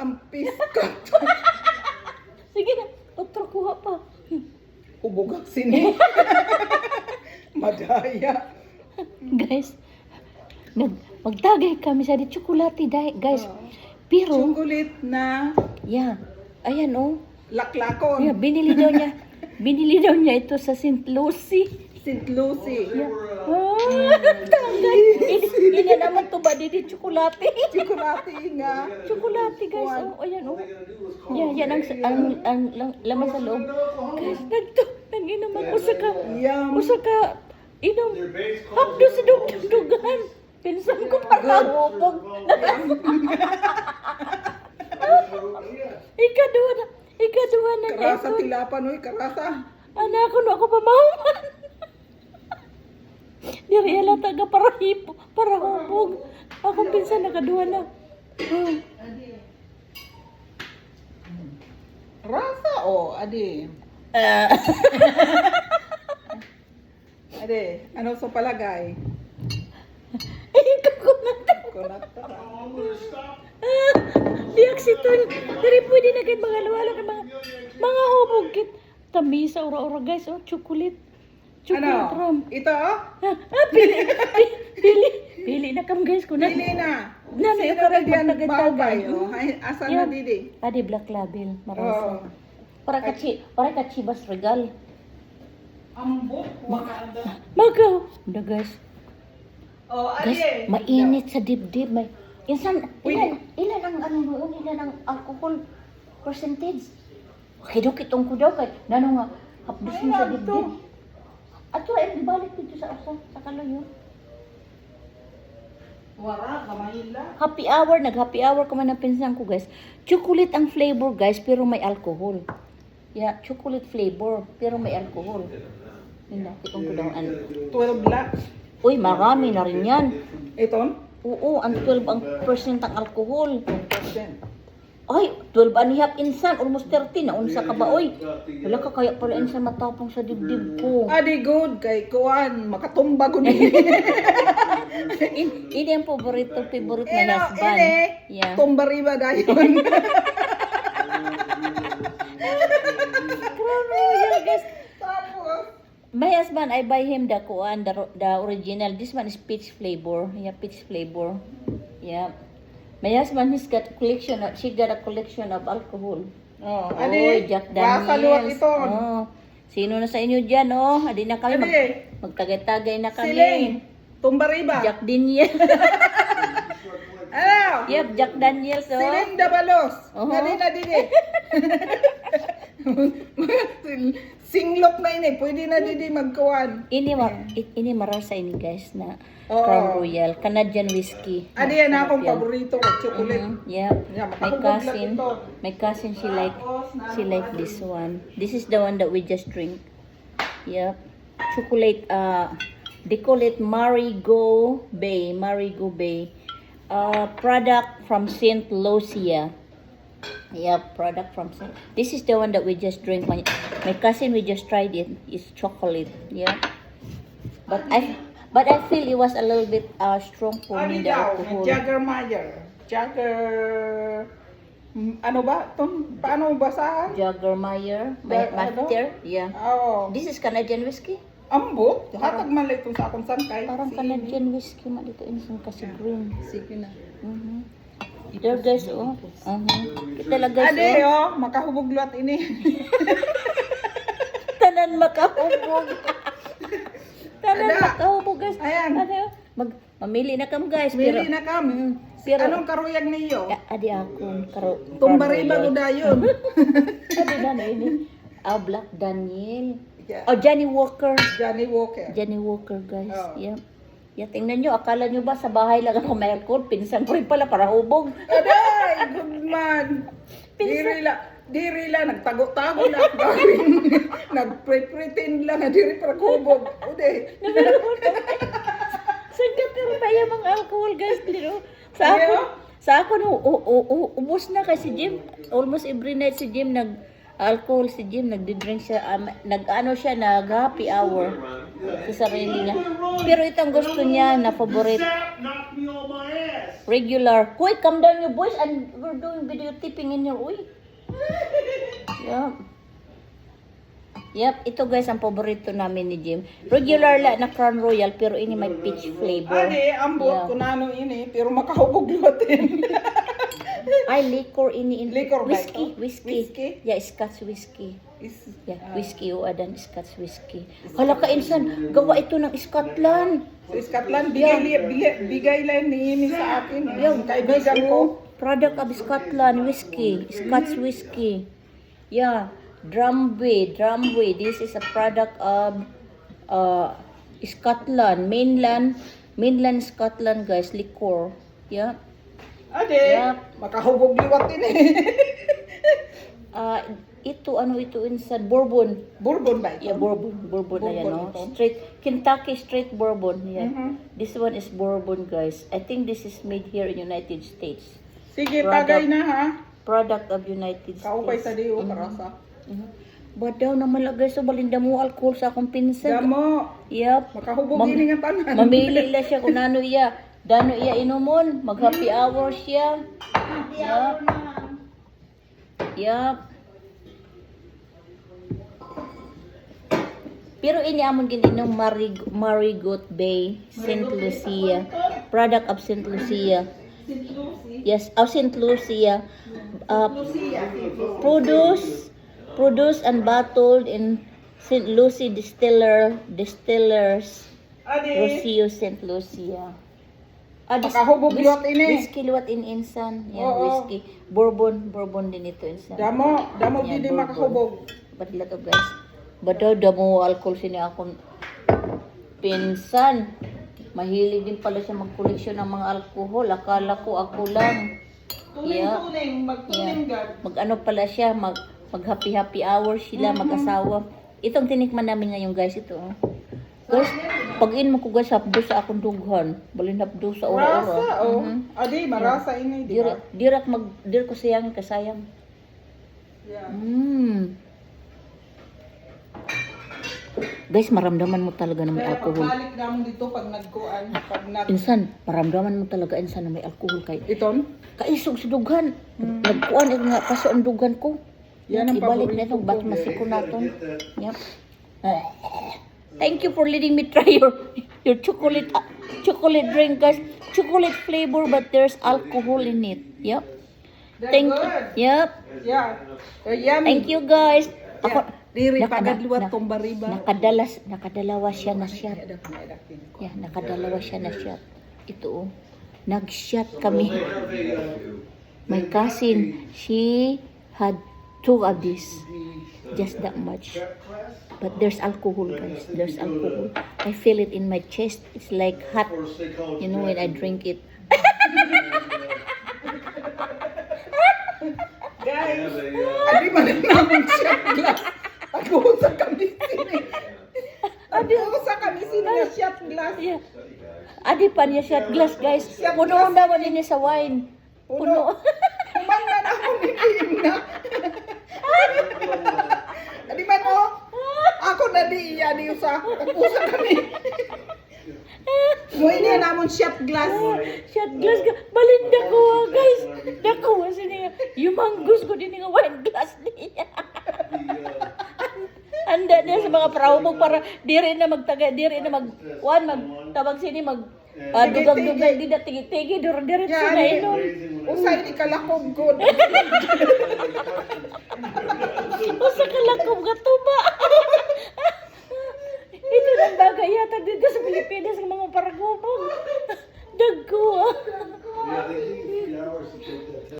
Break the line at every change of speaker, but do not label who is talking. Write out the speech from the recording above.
ang piskat.
Sige na, doktor, kuha pa.
Ubog ang sini. Madaya.
Guys, magtagay kami sa di tsokolate, guys. Pero,
Chocolate na
yeah, ayan oh.
laklakon.
Yeah, binili daw niya ito sa St. Lucie.
St. Lucie.
Yeah. Tagay. Ini naman to ba di tsokolate?
Chocolate nga.
Tsokolate, guys. Oh, ayan oh. Yeah, yan ang laman sa loob. Guys, nag-inom ako
Yum.
inom. Hapdo sa dugan. Pinsan ko para hupog. Ikaduha na
Karasa
ito.
tilapan, oy, karasa.
Anak ko na ako pamahuman. Diri ala taga para hupog. Akong pinsan nakaduha na.
Rasa, oh, adi. Adi, ano sa palagay? Kunat tara.
Diaksiton. Dari pwede na kahit mga lawala ka mga hubog kit. Tamisa ora-ora guys, oh, chocolate. Chocolate rum.
Ito, oh?
Pili na kam guys ko na.
Pili na.
Nani
Sino
ka
na diyan
magtagay-tagay,
babay, oh? Ay, asa na
Yan.
didi?
Adi black label,
Oh.
marasa. Para ka chibas regal.
Ambok,
Magaw. Da guys.
Oh,
Guys,
adi.
mainit sa dibdib. May ilan ang ano noon, ilan ang alcohol percentage. Hidok itong ko daw kay nano nga hapdos mo sa dibdib. Ato ay balik dito sa sa kaloyo.
Wara, kamahila.
Nag-happy hour ko man ang pinsan ko, guys. Chocolate ang flavor, guys, pero may alcohol. Yeah, chocolate flavor, pero may alcohol. Yun na, itong ko daw ano.
12 black.
Uy, marami na rin yan.
Iton?
Oo, ang 12 ang percent ang alcohol.
10%.
Ay, 12 and a half insan, almost 30 na unsa ka ba, oy? Wala ka kaya pala insan matapong sa dibdib ko.
Adi good kay kuan makatumba gud ni.
Ini ang favorite na husband. Yeah.
Tumba riba dayon.
Grabe, yeah, guys.
Tapos
My husband, I buy him the kuan, the original. This one is peach flavor. Yeah, peach flavor. Yeah. My husband, she got a collection of alcohol.
oh,
Oh,
adi.
Jack
Basa luwat
Daniels.
iton.
Oh. Sino na sa inyo dyan, oh? Adi na kami,
Adi.
magtagay-tagay na kami.
Siling. Tumba riba.
Jack Daniels.
Ano?
Yep, Jack Daniels, oh.
Siling dabalos.
Oo.
Adi na didi. Singlok na ini, pwede na didi magkuan.
Ini maral sa ini, guys, na
Oo.
Crown Royal, Canadian whiskey.
Adi yan akong
Yan.
paborito ko, chocolate.
Yep.
Yeah,
My
makahubog lang
cousin,
ito.
she like this one. This is the one that we just drink. Yep. Chocolate, they call it Marigot Bay. Product from St. Lucia. Yep, product from St. This is the one that we just drink. My cousin, we just tried it. It's chocolate. Yeah. But I feel it was a little bit strong for me,
Adi
the
daw,
alcohol.
Ano ba? Paano basahan?
Jaggermeyer,
Ano?
Master. Yeah.
Oo.
This is Canadian whiskey.
Ambot? Hatag man lang itong sa akong sangkay.
Parang Canadian whiskey ma dito insan kasi green.
Sige na.
There guys, oh. Ito lang guys,
Ade,
oh.
makahubog lot ini.
Tanan makahubog. Tanan
Ada.
makahubog guys.
Ayan.
Ano? Mamili na kam guys.
Mili na kami.
pero-
Anong karuyag niyo?
Adi akon
Tumbariba ko dayon.
Adi na ini. Black Daniel.
Yeah.
Oh, Johnny Walker.
Johnny Walker.
Johnny Walker, guys.
Oh.
Yeah. Yeah, tingnan nyo. Akala nyo ba sa bahay lang ako may alcohol? Pinsan ko rin pala para hubog.
Aday, good man. Diri la nagtago-tago lang gawin. Nagpre-pretend lang na diri para kubog. Ude.
Sagad pero pa yung mga alcohol, guys. Dito.
Ayaw?
Sa ako, ubos na kasi Jim. Almost every night si Jim alcohol si Jim, nagdi-drink siya, nag-happy hour sa sarili niya. Pero itong gusto niya na favorite regular. Uy, calm down your voice and we're doing videotaping in your uy. Yup. Yup, ito guys ang paborito namin ni Jim. Regular la na Crown Royal pero ini may peach flavor.
Ade, ambot ko nano ini, pero makahubog luwatin.
Ay, liquor ini in
Liquor ba
whiskey,
ito?
whiskey.
Whiskey?
Yeah, Scotch whiskey.
Is,
Yeah, whiskey o adan Scotch whiskey. Hala ka insan, gawa ito ng Scotland.
sa Scotland, bigay lang ni ini sa akin. Yung kaibigan ko.
Product of Scotland whiskey, Scotch whiskey. Yeah, Drumway. This is a product of Scotland, mainland Scotland guys, liquor. Yeah.
Ade,
Yup.
makahubog luwatin eh.
Ito ano ito insan bourbon.
Bourbon ba ito?
Yeah, bourbon na yan, no?
Bourbon ito.
Straight Kentucky straight bourbon. Yeah.
Mhm.
This one is bourbon guys. I think this is made here in United States.
Sige,
Product.
tagay na ha.
Product of United
Kaupay
States.
sa diyo, karasa.
Ba daw naman lagay so balinda mo alcohol sa akong pinsan.
Damo,
Yep.
makahubog
Mam-
ini nga tanan.
Mamili la siya kung ano iya. Dano iya inumon. Mag happy hour siya. Yup. Yup. Pero ini amon gininong Marigot Bay, St. Lucia. Product of St. Lucia. Yes, of St. Lucia. Produced and bottled in St. Lucie Distillers,
Ade,
Rocio, St. Lucia.
Makahubog liwat ini.
Whiskey liwat in insan. Yan,
Oo.
whiskey. Bourbon din ito insan.
damo
Yan,
gidi
bourbon.
makahubog.
Badla to guys. Badaw damo alcohol sini akong pinsan. Mahilig din pala siya mag-collection ng mga alcohol. Akala ko ako lang. Yeah.
Magtuling gad.
Mag-ano pala siya, mag happy hour sila, mag-asawa. Itong tinikman namin ngayon guys, ito. Oh. Guys, pag-in mo ko guys, hapdo sa akong dughan. Balin hapdo sa ora-ora.
Marasa, oh. Ade, marasa ini, di ba?
Dir ko sayang kasayang.
Yeah.
Guys, maramdaman mo talaga na may
Kaya
alcohol.
pagbalik namin dito pag nagkuan, pag nag...
Insan, maramdaman mo talaga insan na may alcohol kay
Iton?
kaisog sa dughan. Nagkuan ito nga paso ang dughan ko.
Yan ang
ibalik na
paborito
itong bat
ko.
masiko naton. Yep. Thank you for letting me try your chocolate drink guys. Chocolate flavor but there's alcohol in it. Yep.
They're
Thank
good.
Yep.
Yeah. They're yummy.
Thank you guys. Ako
Diri
Naka-
pagad luwat
na-
tong bariba.
nakadalawa siya na shot. Yeah, nakadalawa siya na shot. Ito oh. Nag-shot kami. My cousin, she had 2 of this. Just that much. But there's alcohol, guys. There's alcohol. I feel it in my chest. It's like hot. You know when I drink it.
Guys, adi man naman siya glass. Pag-uusa kami sini. Pag-uusa kami sini nga shot glass.
Yeah. Adi pa niya shot glass, guys. Puno naman niya sa wine. Puno.
Kuman na ako nilim na. Adi man o. Ako na di iya di usa. Pag-uusa kami. Mo ini namon shot glass.
Shot glass ka. Balin dako, guys. Dako, sini nga. Yumanggos ko din nga wine glass niya. Handa niya sa mga praubog para diri na magtabag sini dugang-dugang di na tigi-tigi diri sa na inom.
Usay ni kalakob good.
Usa ka lakob ka tuba. Ito lang bagay yata dito sa Pilipinas ng mga paragubog. Dagko ah.